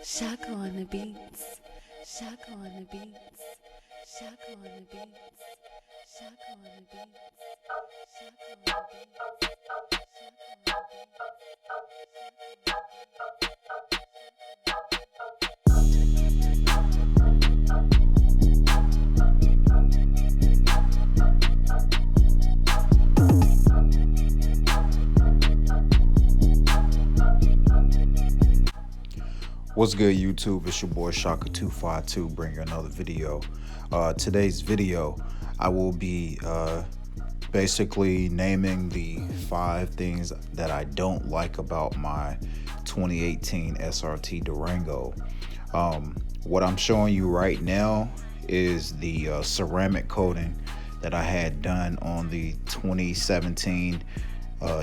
Shaka on the beats. Shaka on the beats. Shaka on the beats. Shaka on the beats. Shaka on the beats. What's good, YouTube? It's your boy Shaka252 bringing another video. Today's video, I will be basically naming the 5 things that I don't like about my 2018 Srt Durango. What I'm showing you right now is the ceramic coating that I had done on the 2017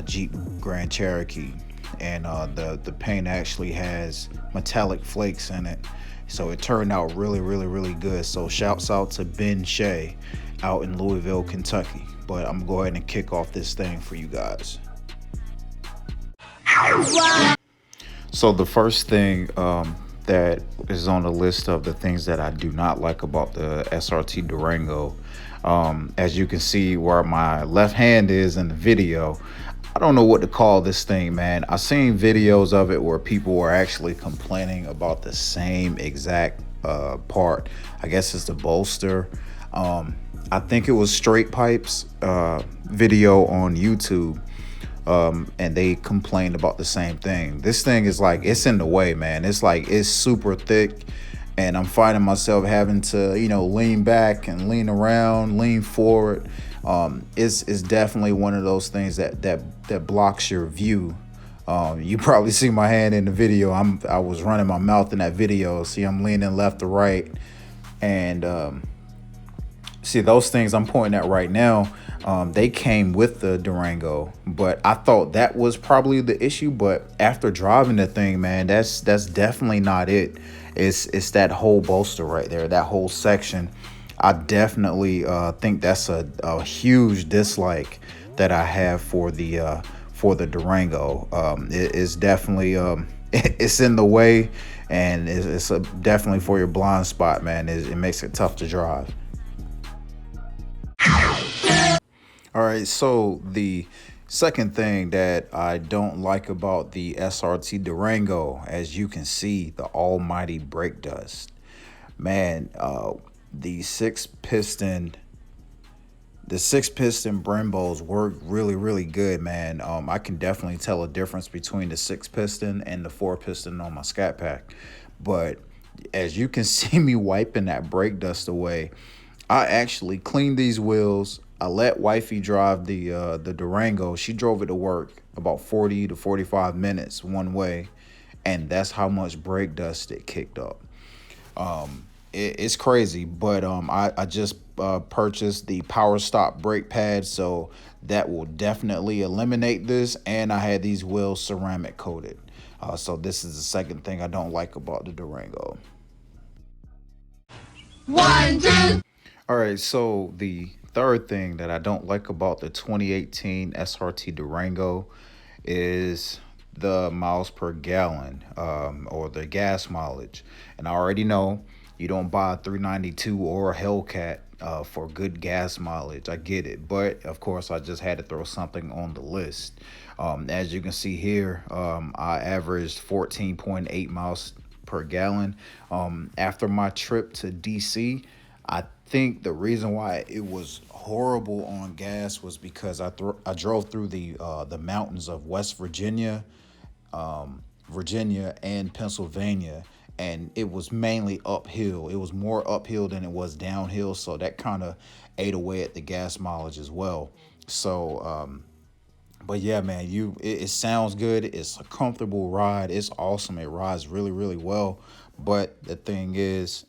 Jeep Grand Cherokee, and the paint actually has metallic flakes in it, so it turned out really good. So shouts out to Ben Shea out in Louisville, Kentucky. But I'm gonna go ahead and kick off this thing for you guys. So the first thing that is on the list of the things that I do not like about the Srt Durango, as you can see where my left hand is in the video, I don't know what to call this thing, man. I've seen videos of it where people were actually complaining about the same exact part. I guess it's the bolster. I think it was Straight Pipes video on YouTube, and they complained about the same thing. This thing is like, it's in the way, man. It's like, it's super thick, and I'm finding myself having to, lean back and lean around, lean forward. It's definitely one of those things that blocks your view. You probably see my hand in the video. I was running my mouth in that video. See, I'm leaning left to right, and see, those things I'm pointing at right now, they came with the Durango, but I thought that was probably the issue. But after driving the thing, man, that's definitely not it. It's that whole bolster right there, that whole section. I definitely think that's a huge dislike that I have for the Durango. It's definitely it's in the way, and it's definitely for your blind spot, man. It makes it tough to drive. All right, so the second thing that I don't like about the Srt Durango, as you can see, the almighty brake dust. Man, the six piston Brembos work really good, man. I can definitely tell a difference between the 6-piston and the 4-piston on my Scat Pack. But as you can see me wiping that brake dust away, I actually cleaned these wheels. I let wifey drive the Durango. She drove it to work about 40 to 45 minutes one way, and that's how much brake dust it kicked up. It's crazy, but I just purchased the Power Stop brake pad, so that will definitely eliminate this. And I had these wheels ceramic coated, so this is the second thing I don't like about the Durango. 1, 2. All right, so the third thing that I don't like about the 2018 Srt Durango is the miles per gallon, or the gas mileage. And I already know you don't buy a 392 or a Hellcat for good gas mileage. I get it, but of course I just had to throw something on the list. As you can see here, I averaged 14.8 miles per gallon. After my trip to DC, I think the reason why it was horrible on gas was because I drove through the mountains of West Virginia, and Pennsylvania, and it was mainly uphill. It was more uphill than it was downhill, so that kind of ate away at the gas mileage as well. So but yeah, man, it sounds good. It's a comfortable ride. It's awesome. It rides really well. But the thing is,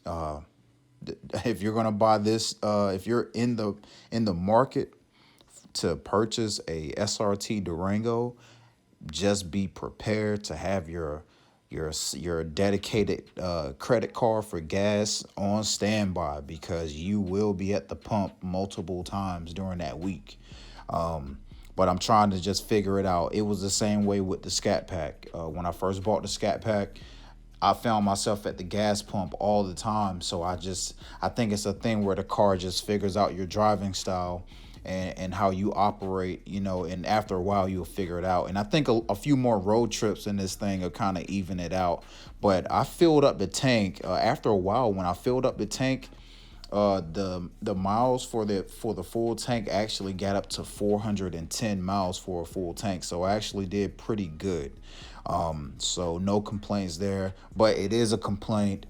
if you're gonna buy this, if you're in the market to purchase a Srt Durango, just be prepared to have your dedicated credit card for gas on standby, because you will be at the pump multiple times during that week. But I'm trying to just figure it out. It was the same way with the Scat Pack. When I first bought the Scat Pack, I found myself at the gas pump all the time. So I think it's a thing where the car just figures out your driving style and how you operate, and after a while you'll figure it out. And I think a few more road trips in this thing will kind of even it out. But I filled up the tank after a while. When I filled up the tank, the miles for the full tank actually got up to 410 miles for a full tank, so I actually did pretty good. So no complaints there, but it is a complaint,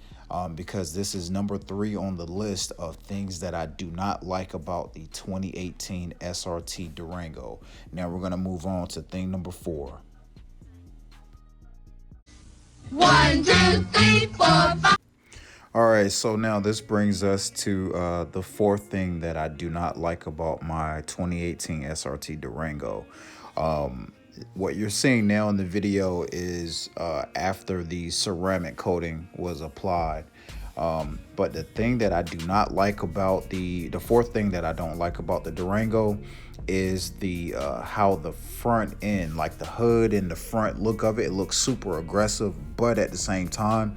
because this is number 3 on the list of things that I do not like about the 2018 SRT Durango. Now we're gonna move on to thing number 4. 1, 2, 3, 4, 5. All right, so now this brings us to the 4th thing that I do not like about my 2018 SRT Durango. What you're seeing now in the video is after the ceramic coating was applied. But the thing that I do not like about the 4th thing that I don't like about the Durango is the how the front end, like the hood and the front look of it looks super aggressive, but at the same time,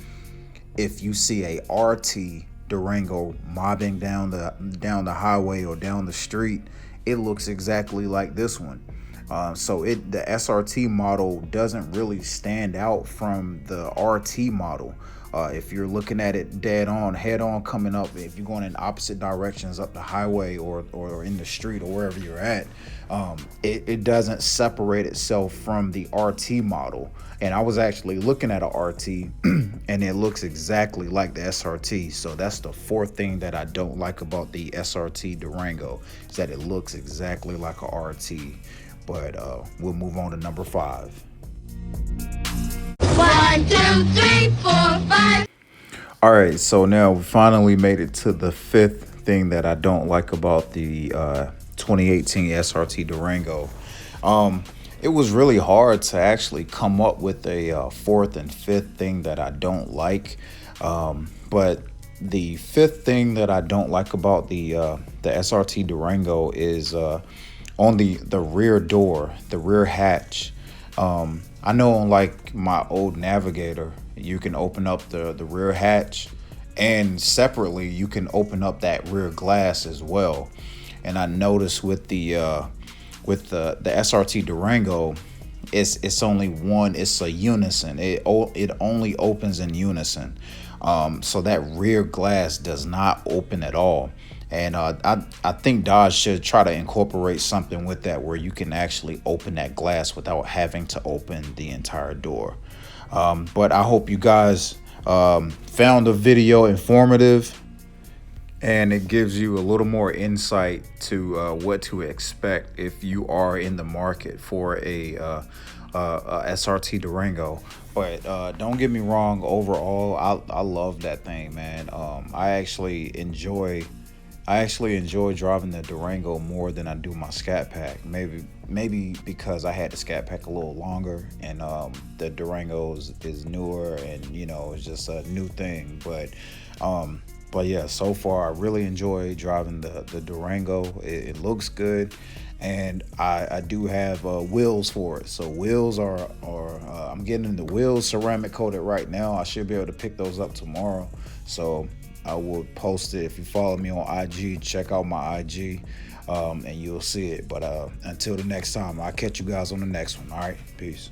if you see a RT Durango mobbing down the highway or down the street, it looks exactly like this one. So the SRT model doesn't really stand out from the RT model. If you're looking at it head on coming up, if you're going in opposite directions up the highway or in the street or wherever you're at, it doesn't separate itself from the RT model. And I was actually looking at a RT and it looks exactly like the SRT. So that's the 4th thing that I don't like about the SRT Durango, is that it looks exactly like a RT. But we'll move on to number 5. 1, 2, 3, 4, 5. All right, so now we finally made it to the 5th thing that I don't like about the 2018 SRT Durango. It was really hard to actually come up with a 4th and 5th thing that I don't like. But the 5th thing that I don't like about the SRT Durango is on the rear door, the rear hatch. I know on like my old Navigator, you can open up the rear hatch, and separately you can open up that rear glass as well. And I noticed with the SRT Durango, it's only one. It's a unison. It only opens in unison. So that rear glass does not open at all. And I think Dodge should try to incorporate something with that where you can actually open that glass without having to open the entire door. But I hope you guys found the video informative, and it gives you a little more insight to what to expect if you are in the market for a SRT Durango. But don't get me wrong, overall, I love that thing, man. I actually enjoy driving the Durango more than I do my Scat Pack. Maybe because I had the Scat Pack a little longer, and the Durango is newer, and it's just a new thing. But yeah, so far I really enjoy driving the Durango. It looks good, and I do have wheels for it. So wheels are I'm getting the wheels ceramic coated right now. I should be able to pick those up tomorrow. So I will post it. If you follow me on IG, check out my IG, and you'll see it. But until the next time, I'll catch you guys on the next one. All right, peace.